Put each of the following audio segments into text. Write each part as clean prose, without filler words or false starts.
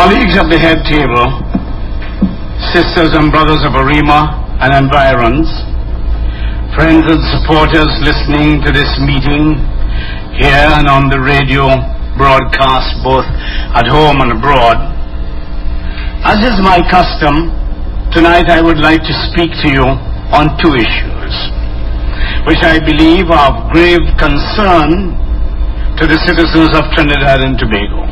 Colleagues at the head table, sisters and brothers of Arima and environs, friends and supporters listening to this meeting here and on the radio broadcast both at home and abroad. As is my custom, tonight I would like to speak to you on two issues, which I believe are of grave concern to the citizens of Trinidad and Tobago.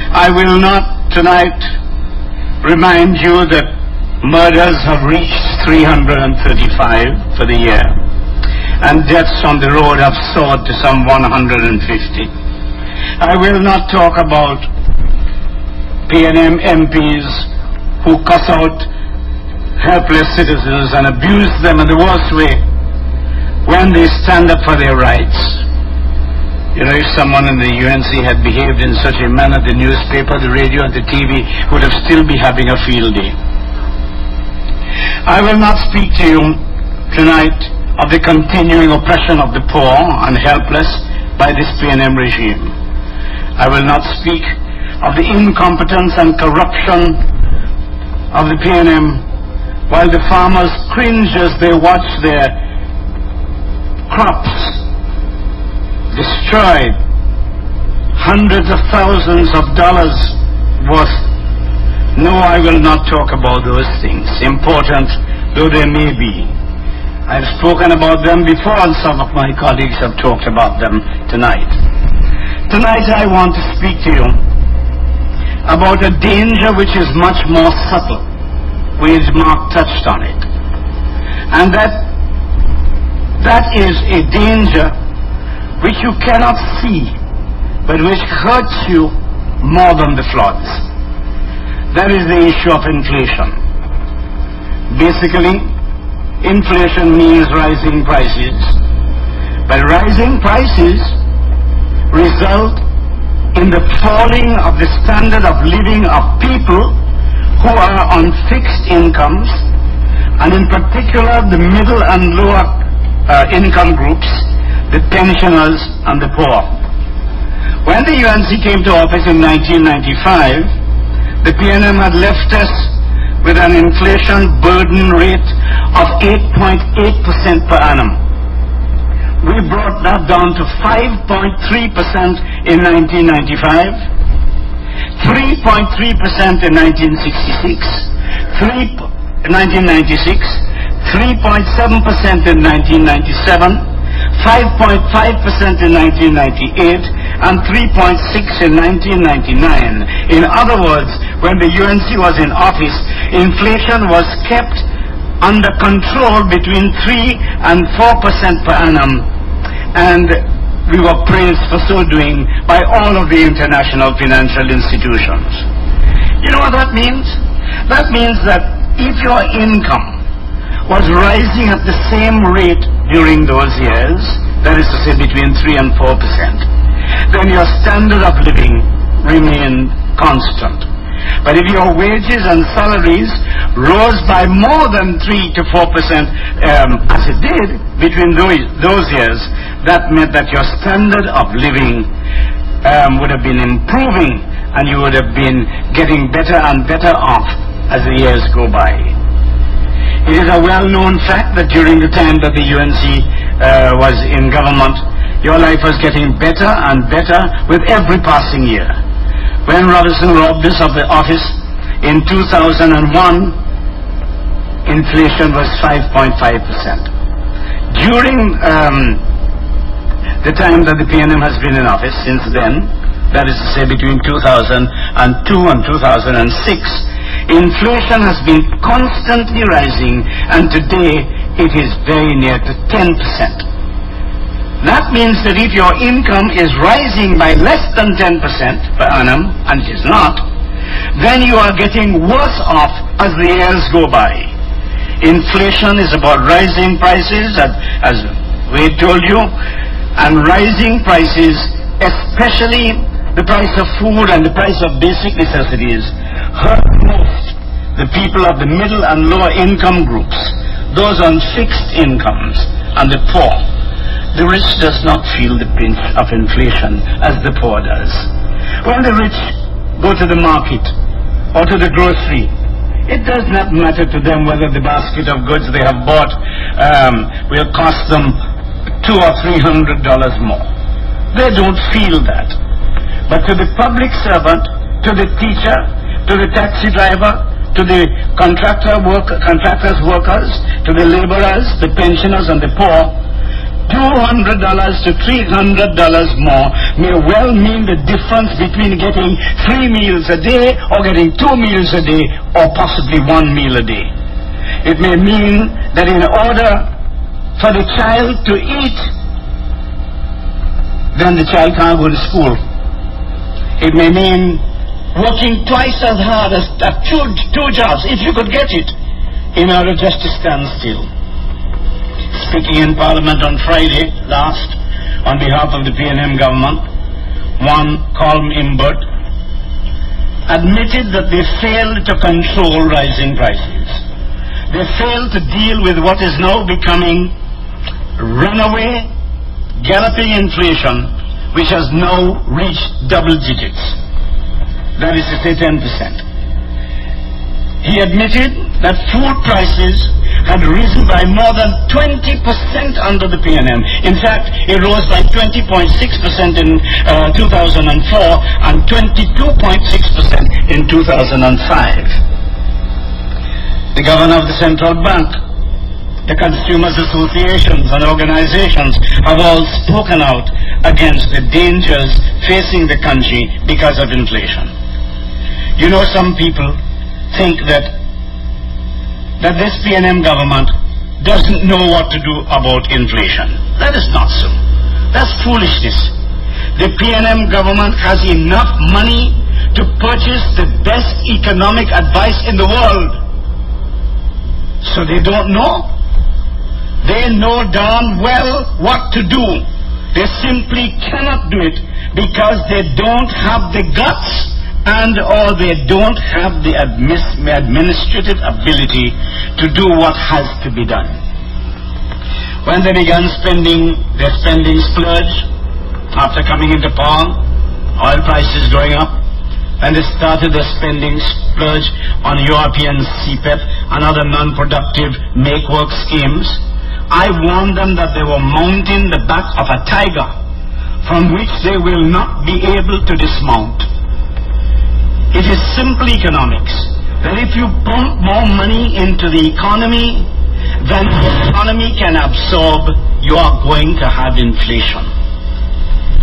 I will not tonight remind you that murders have reached 335 for the year, and deaths on the road have soared to some 150. I will not talk about PNM MPs who cuss out helpless citizens and abuse them in the worst way when they stand up for their rights. You know, if someone in the UNC had behaved in such a manner, the newspaper, the radio, and the TV would have still be having a field day. I will not speak to you tonight of the continuing oppression of the poor and helpless by this PNM regime. I will not speak of the incompetence and corruption of the PNM while the farmers cringe as they watch their crops destroyed, hundreds of thousands of dollars worth. No, I will not talk about those things, important though they may be. I've spoken about them before, and some of my colleagues have talked about them tonight. Tonight I want to speak to you about a danger which is much more subtle. Wage Mark touched on it. And that is a danger which you cannot see, but which hurts you more than the floods. That is the issue of inflation. Basically, inflation means rising prices, but rising prices result in the falling of the standard of living of people who are on fixed incomes, and in particular the middle and lower income groups, the pensioners and the poor. When the UNC came to office in 1995, the PNM had left us with an inflation burden rate of 8.8% per annum. We brought that down to 5.3% in 1995, 3.3% in 1996, 3.7% in 1997, 5.5% in 1998, and 3.6% in 1999. In other words, when the UNC was in office, inflation was kept under control between 3 and 4% per annum, and we were praised for so doing by all of the international financial institutions. You know what that means? That means that if your income was rising at the same rate during those years, that is to say between 3 and 4%, then your standard of living remained constant. But if your wages and salaries rose by more than 3 to 4%, as it did between those years, that meant that your standard of living would have been improving, and you would have been getting better and better off as the years go by. It is a well-known fact that during the time that the UNC was in government, your life was getting better and better with every passing year. When Robinson robbed us of the office in 2001, inflation was 5.5%. During the time that the PNM has been in office since then, that is to say between 2002 and 2006, inflation has been constantly rising, and today it is very near to 10%. That means that if your income is rising by less than 10% per annum, and it is not, then you are getting worse off as the years go by. Inflation is about rising prices, as we told you, and rising prices, especially the price of food and the price of basic necessities, hurt most the people of the middle and lower income groups, those on fixed incomes, and the poor. The rich does not feel the pinch of inflation as the poor does. When the rich go to the market or to the grocery, it does not matter to them whether the basket of goods they have bought will cost them $200 or $300 more. They don't feel that. But to the public servant, to the teacher, to the taxi driver, to the contractors' workers, to the laborers, the pensioners and the poor, $200 to $300 more may well mean the difference between getting 3 meals a day or getting 2 meals a day or possibly 1 meal a day. It may mean that in order for the child to eat, then the child can't go to school. It may mean working twice as hard as two jobs, if you could get it, in order just to stand still. Speaking in Parliament on Friday last, on behalf of the PNM government, one, Colm Imbert, admitted that they failed to control rising prices. They failed to deal with what is now becoming runaway, galloping inflation, which has now reached double digits. That is to say 10%. He admitted that food prices had risen by more than 20% under the PNM. In fact, it rose by 20.6% in 2004 and 22.6% in 2005. The governor of the central bank, the consumers' associations and organizations have all spoken out against the dangers facing the country because of inflation. You know, some people think that this PNM government doesn't know what to do about inflation. That is not so. That's foolishness. The PNM government has enough money to purchase the best economic advice in the world. So they don't know. They know darn well what to do. They simply cannot do it because they don't have the guts and or they don't have the administrative ability to do what has to be done. When they began spending their spending splurge after coming into power, oil prices going up, and they started their spending splurge on European CPEP and other non-productive make-work schemes, I warned them that they were mounting the back of a tiger from which they will not be able to dismount. It is simple economics, that if you pump more money into the economy than the economy can absorb, you are going to have inflation.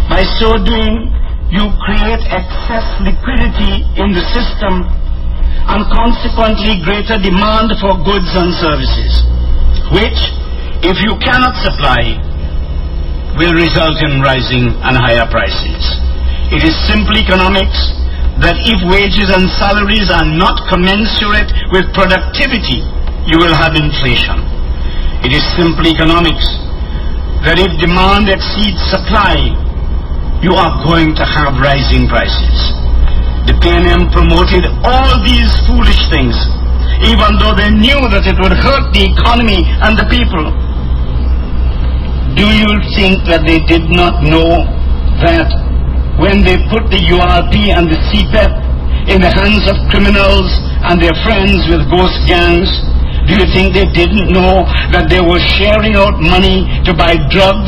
By so doing, you create excess liquidity in the system and consequently greater demand for goods and services, which, if you cannot supply, will result in rising and higher prices. It is simple economics that if wages and salaries are not commensurate with productivity, you will have inflation. It is simple economics that if demand exceeds supply, you are going to have rising prices. The PNM promoted all these foolish things, even though they knew that it would hurt the economy and the people. Do you think that they did not know that when they put the URP and the CPEP in the hands of criminals and their friends with ghost gangs, do you think they didn't know that they were sharing out money to buy drugs,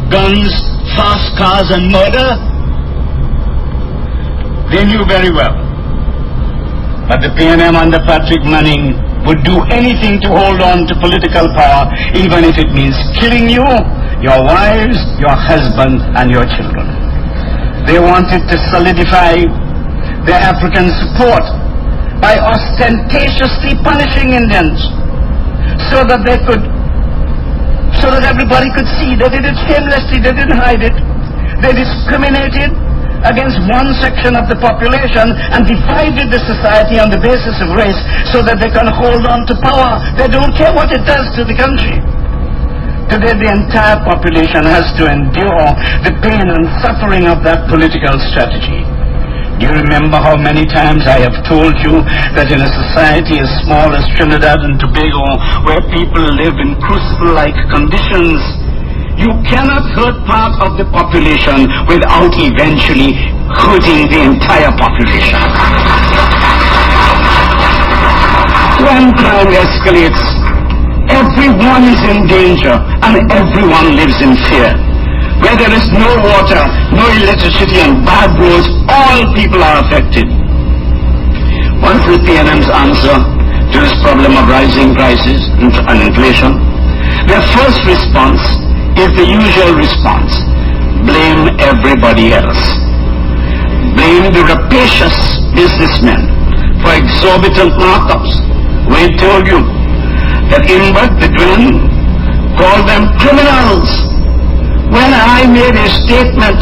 guns, fast cars and murder? They knew very well. But the PNM under Patrick Manning would do anything to hold on to political power, even if it means killing you, your wives, your husband and your children. They wanted to solidify their African support by ostentatiously punishing Indians so that everybody could see. They did it shamelessly, they didn't hide it. They discriminated against one section of the population and divided the society on the basis of race so that they can hold on to power. They don't care what it does to the country. Today the entire population has to endure the pain and suffering of that political strategy. Do you remember how many times I have told you that in a society as small as Trinidad and Tobago, where people live in crucible-like conditions, you cannot hurt part of the population without eventually hurting the entire population. crime escalates, everyone is in danger and everyone lives in fear. Where there is no water, no electricity and bad roads, all people are affected. What is the PNM's answer to this problem of rising prices and inflation? Their first response is the usual response: blame everybody else. Blame the rapacious businessmen for exorbitant markups. We told you that Imbak, the Dwen, called them criminals. When I made a statement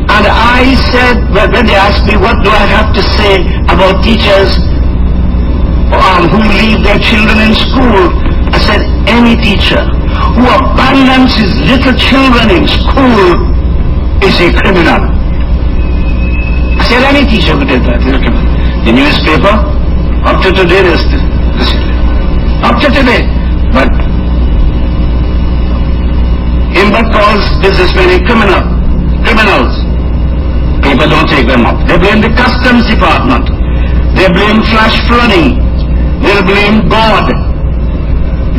and I said, when they asked me what do I have to say about teachers who leave their children in school, I said any teacher who abandons his little children in school is a criminal. I said any teacher who did that is a criminal. The newspaper, up to today, up to today, but Imbak calls businessmen criminals. People don't take them up. They blame the customs department. They blame flash flooding. They blame God.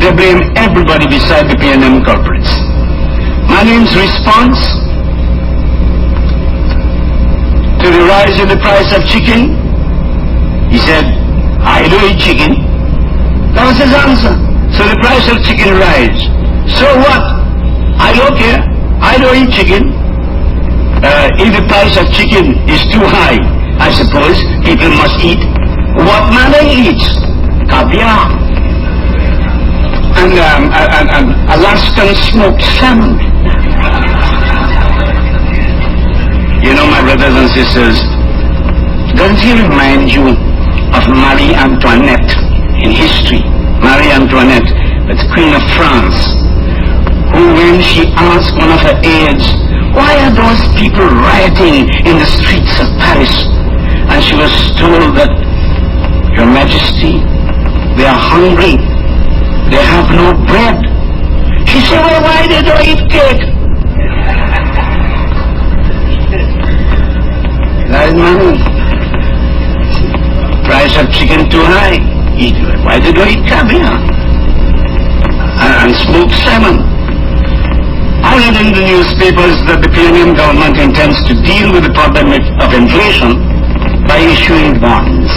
They blame everybody beside the PNM culprits. Mani's response to the rise in the price of chicken, he said, I don't eat chicken. That was his answer. So the price of chicken rise. So what? I don't care. I don't eat chicken. If the price of chicken is too high, I suppose people must eat what Panday eats: caviar and Alaskan smoked salmon. You know, my brothers and sisters, doesn't he remind you of Marie Antoinette in history? Marie Antoinette, the Queen of France, who, when she asked one of her aides, why are those people rioting in the streets of Paris? And she was told that, Your Majesty, they are hungry. They have no bread. She said, well, why they don't eat cake? That is money. Price of chicken too high. Why they don't eat caviar? And smoked salmon. I read in the newspapers that the PNM government intends to deal with the problem of inflation by issuing bonds.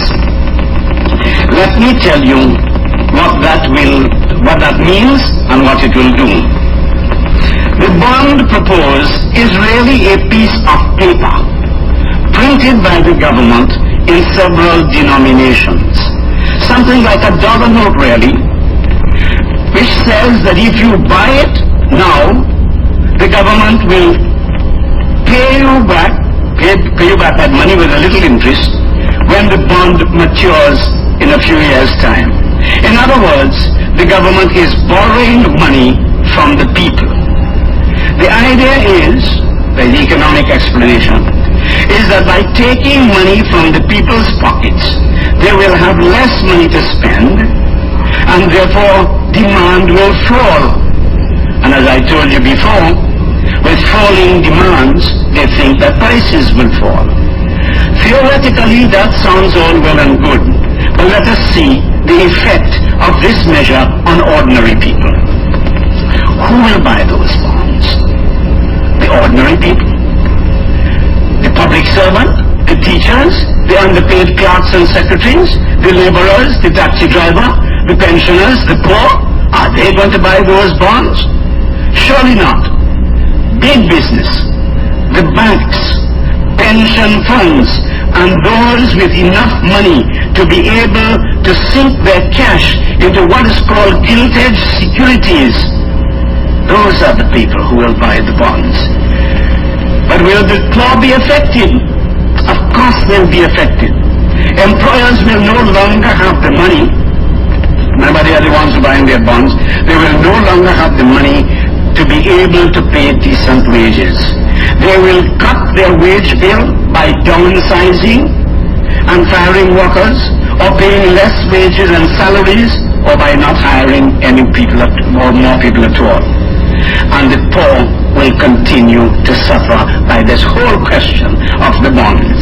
Let me tell you what that means and what it will do. The bond proposed is really a piece of paper printed by the government in several denominations. Something like a dollar note really, which says that if you buy it now, the government will pay you back that money with a little interest when the bond matures in a few years' time. In other words, the government is borrowing money from the people. The idea is, the economic explanation, is that by taking money from the people's pockets, they will have less money to spend, and therefore demand will fall. And as I told you before, with falling demands, they think that prices will fall. Theoretically, that sounds all well and good, but let us see the effect of this measure on ordinary people. Who will buy those bonds? The ordinary people. The public servant, the teachers, the underpaid clerks and secretaries, the laborers, the taxi driver, the pensioners, the poor. Are they going to buy those bonds? Surely not. Big business, the banks, pension funds, and those with enough money to be able to sink their cash into what is called gilt-edged securities, those are the people who will buy the bonds. But will the poor be affected? Of course they'll be affected. Employers will no longer have the money. Remember, they are the ones who are buying their bonds. They will no longer have the money to be able to pay decent wages. They will cut their wage bill by downsizing and firing workers, or paying less wages and salaries, or by not hiring any people or more people at all. And the poor will continue to suffer by this whole question of the bonds.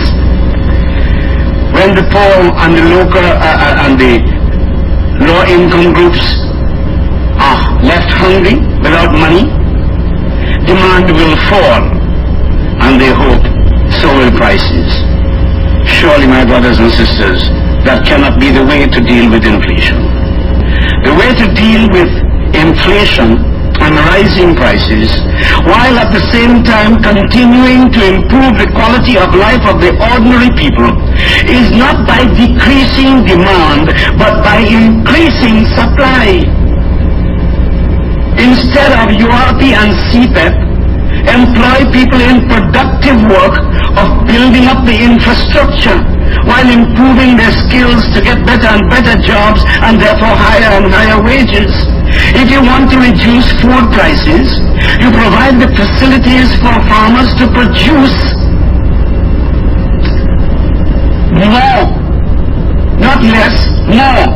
When the poor and the local and the low-income groups are left hungry without money, demand will fall, and they hope so will prices. Surely, my brothers and sisters, that cannot be the way to deal with inflation. The way to deal with inflation and rising prices, while at the same time continuing to improve the quality of life of the ordinary people, is not by decreasing demand, but by increasing supply. Instead of URP and CPEP, employ people in productive work of building up the infrastructure while improving their skills to get better and better jobs and therefore higher and higher wages. If you want to reduce food prices, you provide the facilities for farmers to produce more, not less, more.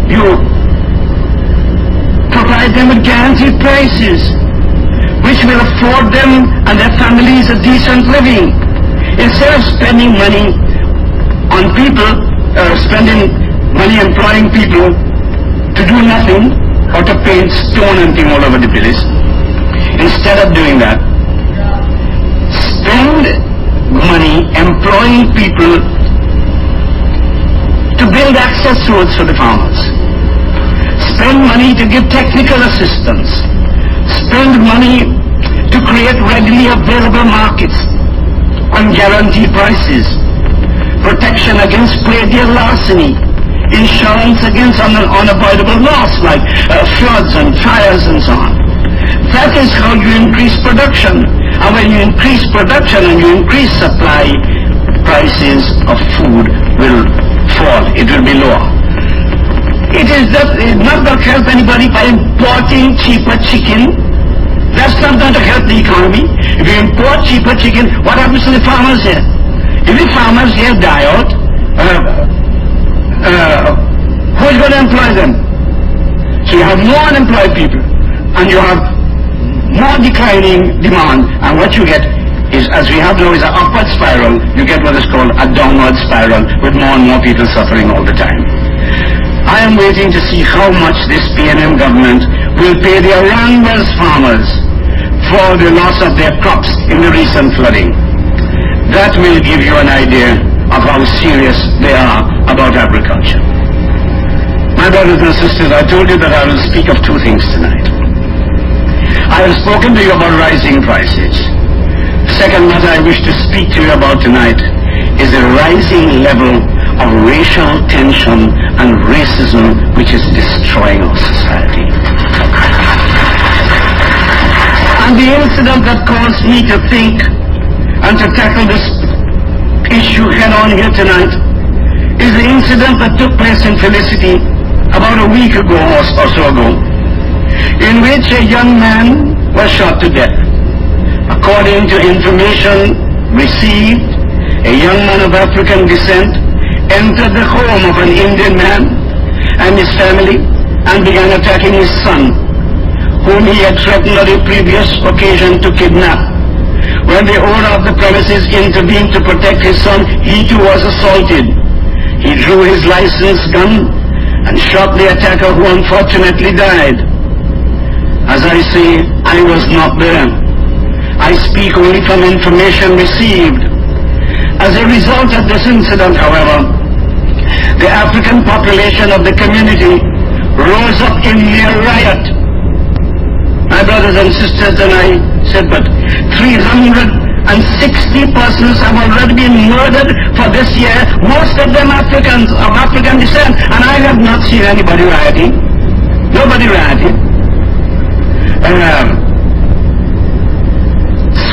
You provide them with guaranteed prices, which will afford them and their families a decent living. Instead of spending money on people, employing people to do nothing or to paint stone and thing all over the place, instead of doing that, spend money employing people to build access roads for the farmers. Spend money to give technical assistance. Spend money to create readily available markets on guaranteed prices, protection against plagial larceny, insurance against unavoidable loss like floods and fires and so on. That is how you increase production. And when you increase production and you increase supply, prices of food will fall. It will be lower. It is not going to help anybody by importing cheaper chicken. That's not going to help the economy. If you import cheaper chicken, what happens to the farmers here? If the farmers here die out, who's going to employ them? So you have more unemployed people, and you have more declining demand, and what you get is, as we have now, is an upward spiral. You get what is called a downward spiral, with more and more people suffering all the time. I am waiting to see how much this PNM government will pay the Arandas farmers for the loss of their crops in the recent flooding. That will give you an idea of how serious they are about agriculture. My brothers and sisters, I told you that I will speak of two things tonight. I have spoken to you about rising prices. The second matter I wish to speak to you about tonight is the rising level of racial tension and racism which is destroying our society. And the incident that caused me to think and to tackle this issue head on here tonight is the incident that took place in Felicity about a week ago or so ago, in which a young man was shot to death. According to information received, a young man of African descent entered the home of an Indian man and his family and began attacking his son, whom he had threatened on a previous occasion to kidnap. When the owner of the premises intervened to protect his son, he too was assaulted. He drew his licensed gun and shot the attacker, who unfortunately died. As I say, I was not there. I speak only from information received. As a result of this incident, however, the African population of the community rose up in near riot. My brothers and sisters and I said, but 360 persons have already been murdered for this year, most of them Africans of African descent, and I have not seen anybody rioting. Nobody rioting.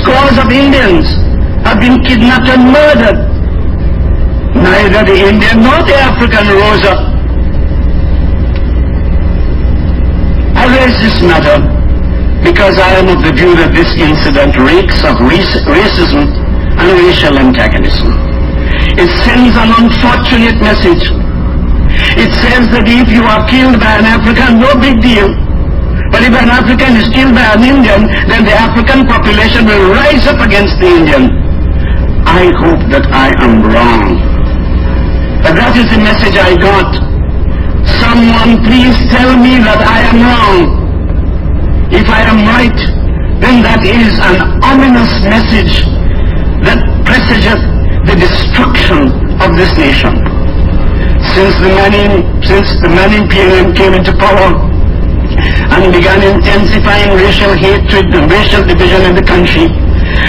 Scores of Indians have been kidnapped and murdered. Neither the Indian nor the African rose up. I raise this matter because I am of the view that this incident reeks of racism and racial antagonism. It sends an unfortunate message. It says that if you are killed by an African, no big deal. But if an African is killed by an Indian, then the African population will rise up against the Indian. I hope that I am wrong. But that is the message I got. someone please tell me that I am wrong. If I am right, then that is an ominous message that presageth the destruction of this nation. Since the MNPF came into power and began intensifying racial hatred and racial division in the country,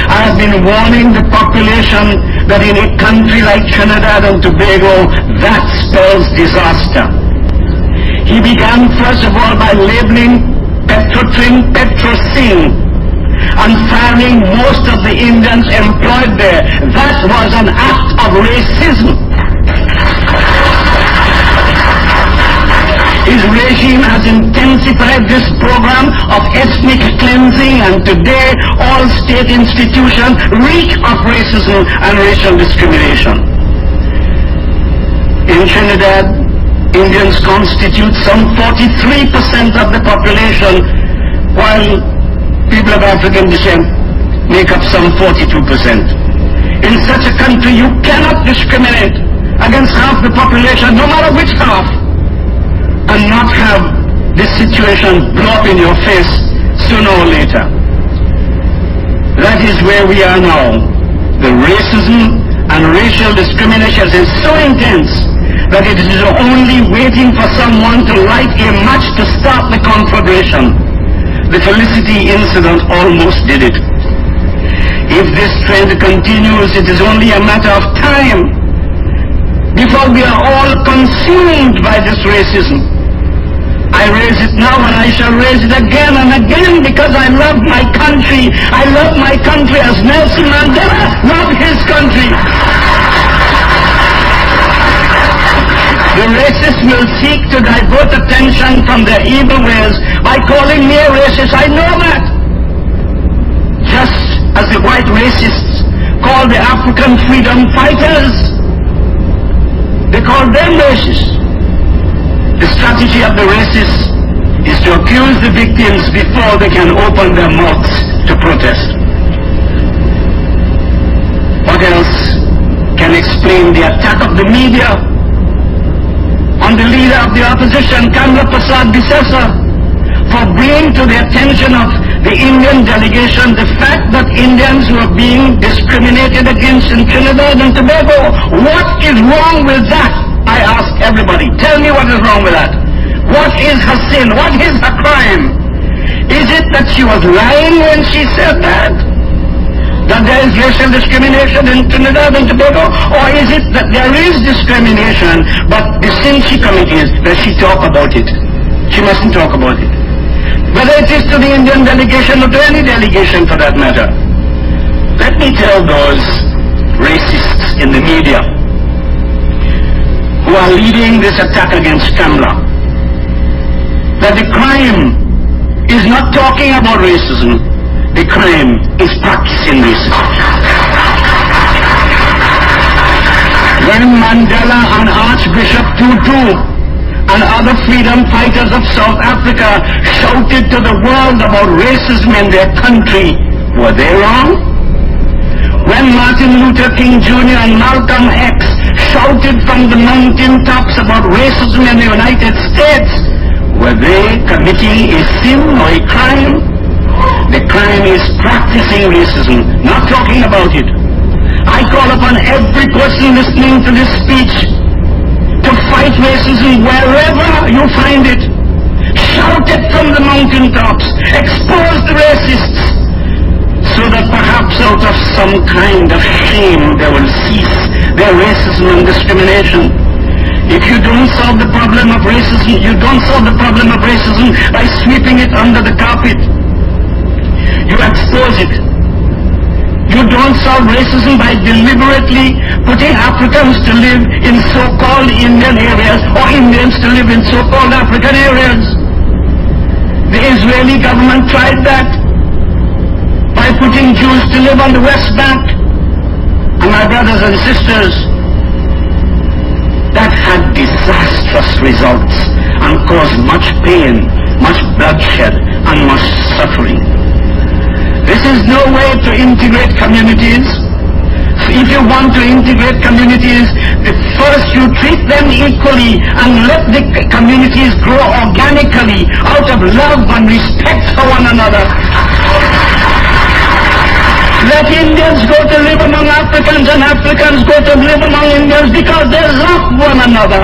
I have been warning the population that in a country like Trinidad and Tobago, that spells disaster. He began first of all by labeling Petrotrin Petrosing and firing most of the Indians employed there. That was an act of racism. His regime has intensified this program of ethnic cleansing, and today all state institutions reek of racism and racial discrimination. In Trinidad, Indians constitute some 43% of the population, while people of African descent make up some 42%. In such a country, you cannot discriminate against half the population, no matter which half, and not have this situation blow up in your face sooner or later. That is where we are now. The racism and racial discrimination is so intense that it is only waiting for someone to light a match to start the conflagration. The Felicity incident almost did it. If this trend continues, it is only a matter of time before we are all consumed by this racism. I raise it now and I shall raise it again and again because I love my country. I love my country as Nelson Mandela loved his country. The racists will seek to divert attention from their evil ways by calling me a racist. I know that. Just as the white racists call the African freedom fighters, they call them racists. The strategy of the racists is to accuse the victims before they can open their mouths to protest. What else can explain the attack of the media on the leader of the opposition, Kamla Prasad Bisesa, for bringing to the attention of the Indian delegation the fact that Indians were being discriminated against in Trinidad and Tobago? What is wrong with that? I ask everybody, tell me what is wrong with that. What is her sin? What is her crime? Is it that she was lying when she said that? That there is racial discrimination in Trinidad and Tobago? Or is it that there is discrimination, but the sin she committed is that she talk about it? She mustn't talk about it. Whether it is to the Indian delegation or to any delegation for that matter. Let me tell those racists in the media who are leading this attack against Kamla that the crime is not talking about racism, the crime is practicing racism. When Mandela and Archbishop Tutu and other freedom fighters of South Africa shouted to the world about racism in their country, were they wrong? When Martin Luther King Jr. and Malcolm X shouted from the mountain tops about racism in the United States, were they committing a sin or a crime? The crime is practicing racism, not talking about it. I call upon every person listening to this speech to fight racism wherever you find it. Shout it from the mountaintops. Expose the racists, so that perhaps out of some kind of shame they will cease their racism and discrimination. If you don't solve the problem of racism, you don't solve the problem of racism by sweeping it under the carpet. You expose it. You don't solve racism by deliberately putting Africans to live in so-called Indian areas or Indians to live in so-called African areas. The Israeli government tried that by putting Jews to live on the West Bank. And my brothers and sisters, that had disastrous results and caused much pain, much bloodshed, and much suffering. This is no way to integrate communities. If you want to integrate communities, first you treat them equally and let the communities grow organically out of love and respect for one another. Let Indians go to live among Africans and Africans go to live among Indians because they love one another.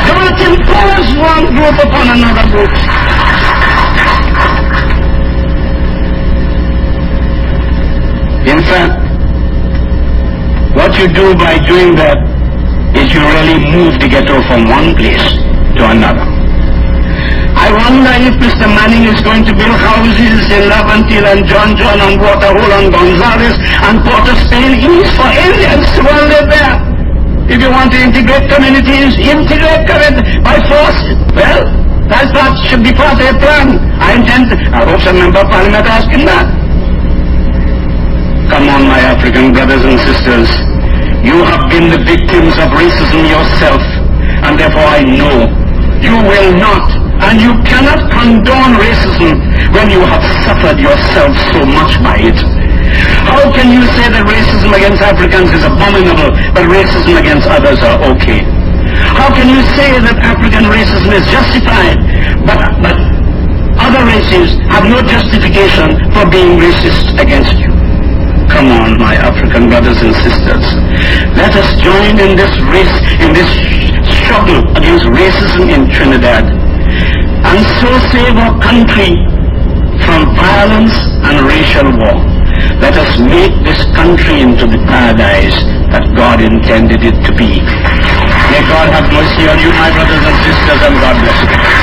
Do not impose one group upon another group. In fact, what you do by doing that is you really move the ghetto from one place to another. I wonder if Mr. Manning is going to build houses in Laventille and John and Waterhole and Gonzales and Port of Spain East for Indians to all live there. If you want to integrate communities, integrate by force. Well, that should be part of a plan. I hope some member of parliament asking that. Come on, my African brothers and sisters. You have been the victims of racism yourself, and therefore I know you will not, and you cannot condone racism when you have suffered yourself so much by it. How can you say that racism against Africans is abominable, but racism against others are okay? How can you say that African racism is justified, but other races have no justification for being racist against you? Come on, my African brothers and sisters. Let us join in this struggle against racism in Trinidad, and so save our country from violence and racial war. Let us make this country into the paradise that God intended it to be. May God have mercy on you, my brothers and sisters, and God bless you.